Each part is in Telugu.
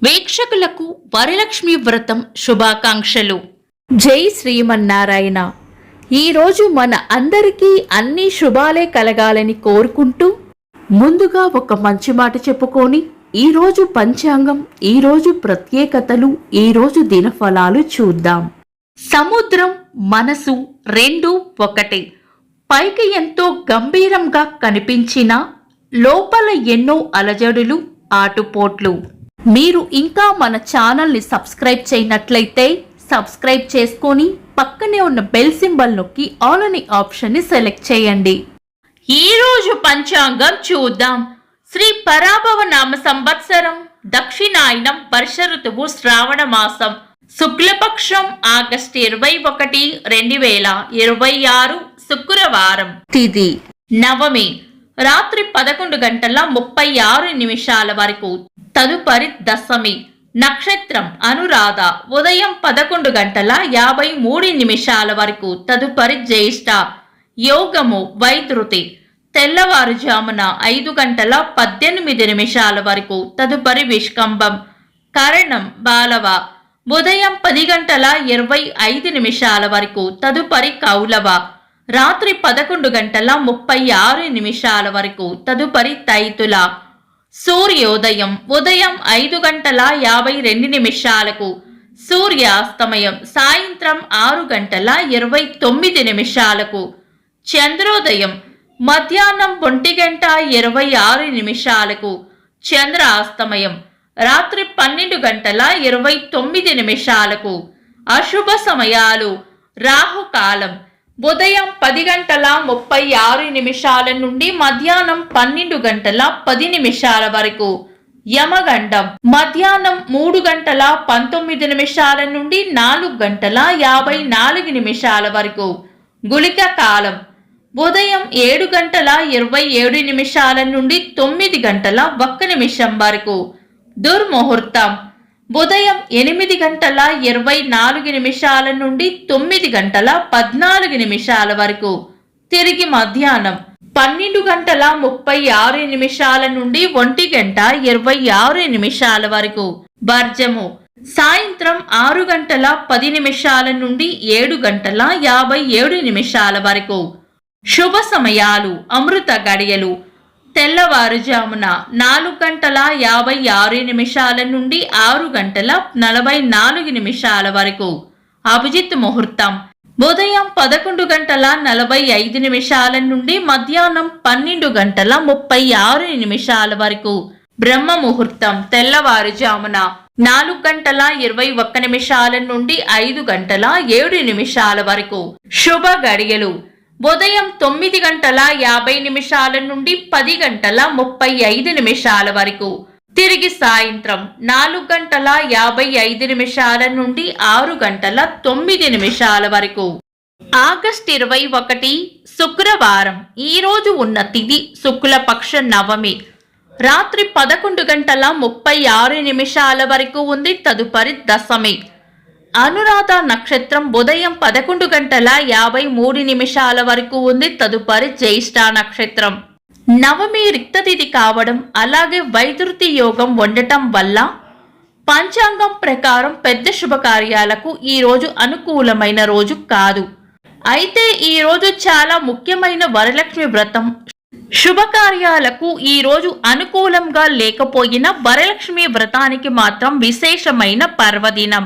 వీక్షకులకు వరలక్ష్మి వ్రతం శుభాకాంక్షలు. జై శ్రీమన్నారాయణ. ఈరోజు మన అందరికీ అన్ని శుభాలే కలగాలని కోరుకుంటూ ముందుగా ఒక మంచి మాట చెప్పుకొని ఈరోజు పంచాంగం, ఈరోజు ప్రత్యేకతలు, ఈరోజు దినఫలాలు చూద్దాం. సముద్రం మనసు రెండు ఒకటే. పైకి ఎంతో గంభీరంగా కనిపించినా లోపల ఎన్నో అలజడులు, ఆటుపోట్లు. మీరు ఇంకా మన ఛానల్ని సబ్స్క్రైబ్ చేయనట్లయితే సబ్స్క్రైబ్ చేసుకొని పక్కనే ఉన్న బెల్ సింబల్ నొక్కి ఆల్ అనే ఆప్షన్ని సెలెక్ట్ చేయండి. ఈరోజు పంచాంగం చూద్దాం. శ్రీ పరాభవ నామ సంవత్సరం, దక్షిణాయనం, వర్ష ఋతువు, శ్రావణ మాసం, శుక్లపక్షం, ఆగస్టు 21, 2026, శుక్రవారం. తిథి నవమి, రాత్రి 11:36 వరకు. తదుపరి దశమి. నక్షత్రం అనురాధ, ఉదయం 11:53 వరకు. తదుపరి జ్యేష్ఠ. యోగము వైద్యుతి, తెల్లవారుజామున 5:18 వరకు. తదుపరి విష్కంభం. కరణం బాలవ, ఉదయం 10:25 వరకు. తదుపరి కౌలవ, రాత్రి 11:36 వరకు. తదుపరి తైతుల. సూర్యోదయం ఉదయం 5:52. సూర్యాస్తమయం సాయంత్రం 6:29. చంద్రోదయం మధ్యాహ్నం 1:26. చంద్రాస్తమయం రాత్రి 12:29. అశుభ సమయాలు. రాహుకాలం ఉదయం 10:36 నుండి మధ్యాహ్నం 12:10 వరకు. యమగండం మధ్యాహ్నం 3:19 నుండి 4:54 వరకు. గుళిక కాలం ఉదయం 7:27 నుండి 9:01 వరకు. దుర్ముహూర్తం ఉదయం 8:24 నుండి 9:14 వరకు. తిరిగి మధ్యాహ్నం 12:36 నుండి 1:26 వరకు. వర్జము సాయంత్రం 6:10 నుండి 7:57 వరకు. శుభ సమయాలు. అమృత గడియలు తెల్లవారుజామున 4:56 నుండి 6:44 వరకు. అభిజిత్ ముహూర్తం ఉదయం 11:45 నుండి మధ్యాహ్నం 12:36 వరకు. బ్రహ్మ ముహూర్తం తెల్లవారుజామున 4:21 నుండి 5:07 వరకు. శుభ గడియలు ఉదయం 9:50 నుండి 10:35 వరకు. తిరిగి సాయంత్రం 4:55 నుండి 6:09 వరకు. ఆగస్టు 21, శుక్రవారం. ఈ రోజు ఉన్న తిథి శుక్లపక్ష నవమి. రాత్రి 11:36 వరకు ఉంది. తదుపరి దశమి. అనురాధ నక్షత్రం ఉదయం 11:53 వరకు ఉంది. తదుపరి జ్యేష్ఠ నక్షత్రం. నవమి రిక్తతిథి కావడం, అలాగే వైద్యుతి యోగం ఉండటం వల్ల పంచాంగం ప్రకారం పెద్ద శుభకార్యాలకు ఈ రోజు అనుకూలమైన రోజు కాదు. అయితే ఈ రోజు చాలా ముఖ్యమైన వరలక్ష్మి వ్రతం శుభకార్యాలకు ఈ రోజు అనుకూలంగా లేకపోయినా వరలక్ష్మి వ్రతానికి మాత్రం విశేషమైన పర్వదినం.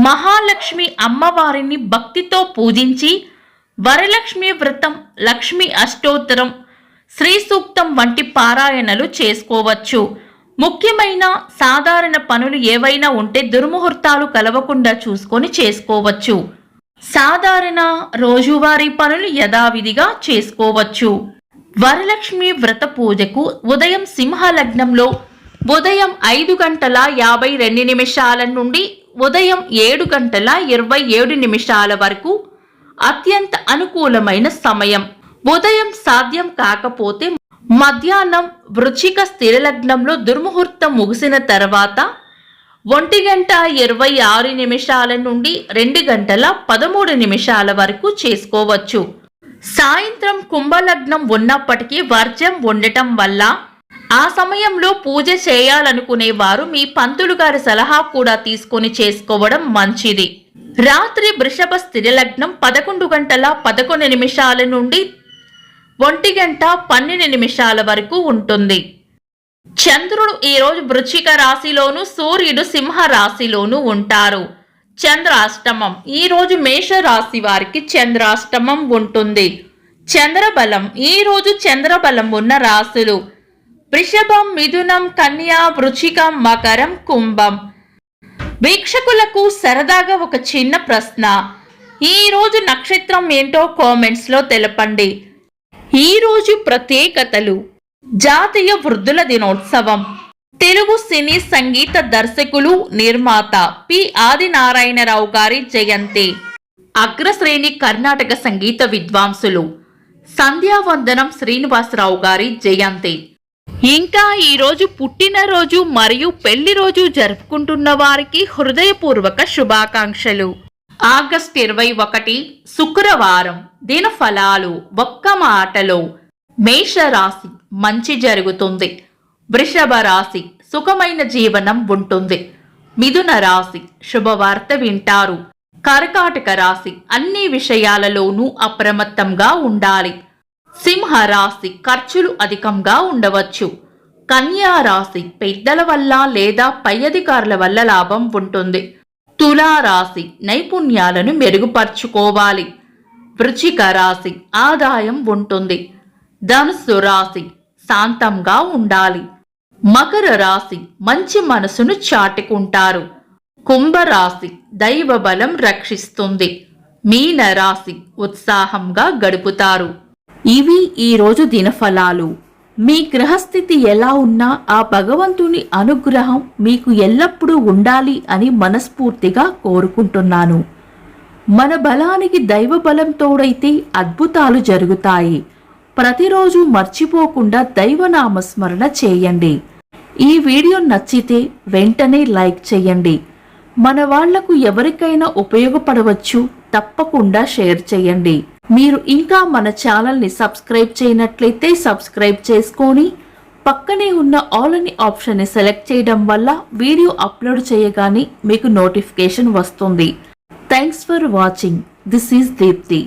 మహాలక్ష్మి అమ్మవారిని భక్తితో పూజించి వరలక్ష్మి వ్రతం, లక్ష్మి అష్టోత్తరం, శ్రీ సూక్తం వంటి పారాయణలు చేసుకోవచ్చు. ముఖ్యమైన సాధారణ పనులు ఏవైనా ఉంటే దుర్ముహూర్తాలు కలవకుండా చూసుకొని చేసుకోవచ్చు. సాధారణ రోజువారీ పనులు యథావిధిగా చేసుకోవచ్చు. వరలక్ష్మి వ్రత పూజకు ఉదయం సింహలగ్నంలో ఉదయం 5:52 నుండి ఉదయం 7:27 వరకు అత్యంత అనుకూలమైన సమయం. ఉదయం సాధ్యం కాకపోతే మధ్యాహ్నం వృశ్చిక స్థిరలగ్నంలో దుర్ముహూర్తం ముగిసిన తర్వాత 1:26 నుండి 2:13 వరకు చేసుకోవచ్చు. సాయంత్రం కుంభలగ్నం ఉన్నప్పటికీ వర్జం ఉండటం వల్ల ఆ సమయంలో పూజ చేయాలనుకునేవారు మీ పంతులు గారి సలహా కూడా తీసుకొని చేసుకోవడం మంచిది. రాత్రి వృషభ స్థిరలగ్నం 11:11 నుండి 1:12 వరకు ఉంటుంది. చంద్రుడు ఈరోజు వృశ్చిక రాశిలోను, సూర్యుడు సింహ రాశిలోను ఉంటారు. చంద్రాష్టమం ఈరోజు మేష రాశి వారికి చంద్రాష్టమం ఉంటుంది. చంద్రబలం ఈరోజు చంద్రబలం ఉన్న రాశులు వృషభం, మిథునం, కన్యా, వృశ్చికం, మకరం, కుంభం. వీక్షకులకు సరదాగా ఒక చిన్న ప్రశ్న. ఈరోజు నక్షత్రం ఏంటో కామెంట్స్ లో తెలపండి. ఈరోజు ప్రత్యేకతలు: జాతీయ వృద్ధుల దినోత్సవం, తెలుగు సినీ సంగీత దర్శకులు, నిర్మాత పి ఆదినారాయణరావు గారి జయంతి, అగ్రశ్రేణి కర్ణాటక సంగీత విద్వాంసులు సంధ్యావందనం శ్రీనివాసరావు గారి జయంతి. ఇంకా ఈరోజు పుట్టినరోజు మరియు పెళ్లి రోజు జరుపుకుంటున్న వారికి హృదయపూర్వక శుభాకాంక్షలు. ఆగస్టు 21 శుక్రవారం. దినఫలాలు. ఒక్క మాటలో మేషరాశి మంచి జరుగుతుంది. వృషభ రాశి సుఖమైన జీవనం ఉంటుంది. మిథున రాశి శుభవార్త వింటారు. కర్కాటక రాశి అన్ని విషయాలలోనూ అప్రమత్తంగా ఉండాలి. సింహ రాశి ఖర్చులు అధికంగా ఉండవచ్చు. కన్యా రాశి పెద్దల వల్ల లేదా పై అధికారుల వల్ల లాభం ఉంటుంది. తులా రాశి నైపుణ్యాలను మెరుగుపరుచుకోవాలి. వృశ్చిక రాశి ఆదాయం ఉంటుంది. ధనుస్సు రాశి శాంతంగా ఉండాలి. మకర రాశి మంచి మనసును చాటుకుంటారు. కుంభరాశి దైవ బలం రక్షిస్తుంది. మీన రాశి ఉత్సాహంగా గడుపుతారు. ఇవి ఈరోజు దినఫలాలు. మీ గ్రహస్థితి ఎలా ఉన్నా ఆ భగవంతుని అనుగ్రహం మీకు ఎల్లప్పుడూ ఉండాలి అని మనస్ఫూర్తిగా కోరుకుంటున్నాను. మన బలానికి దైవ బలం తోడైతే అద్భుతాలు జరుగుతాయి. ప్రతిరోజు మర్చిపోకుండా దైవనామస్మరణ చేయండి. ఈ వీడియో నచ్చితే వెంటనే లైక్ చేయండి. మన వాళ్లకు ఎవరికైనా ఉపయోగపడవచ్చు. తప్పకుండా షేర్ చేయండి. మీరు ఇంకా మన ఛానల్ని సబ్స్క్రైబ్ చేయనట్లయితే సబ్స్క్రైబ్ చేసుకొని పక్కనే ఉన్న ఆల్ అని ఆప్షన్ని సెలెక్ట్ చేయడం వల్ల వీడియో అప్లోడ్ చేయగానే మీకు నోటిఫికేషన్ వస్తుంది. Thanks for watching. This is Deepti.